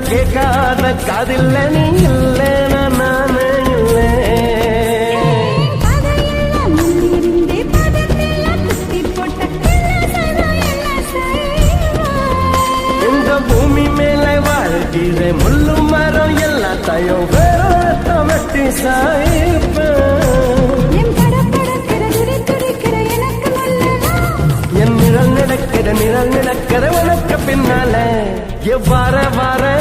கேட்காத காதில்ல நீ இல்லை நானே இல்லை இந்த பூமி மேல வாழ்கிற முள்ளு மரம் எல்லாத்தையும் வேற வெட்டி சாய்ப்பேன் நிழல் நடக்கிற உனக்கு பின்னால எவ்வாற வார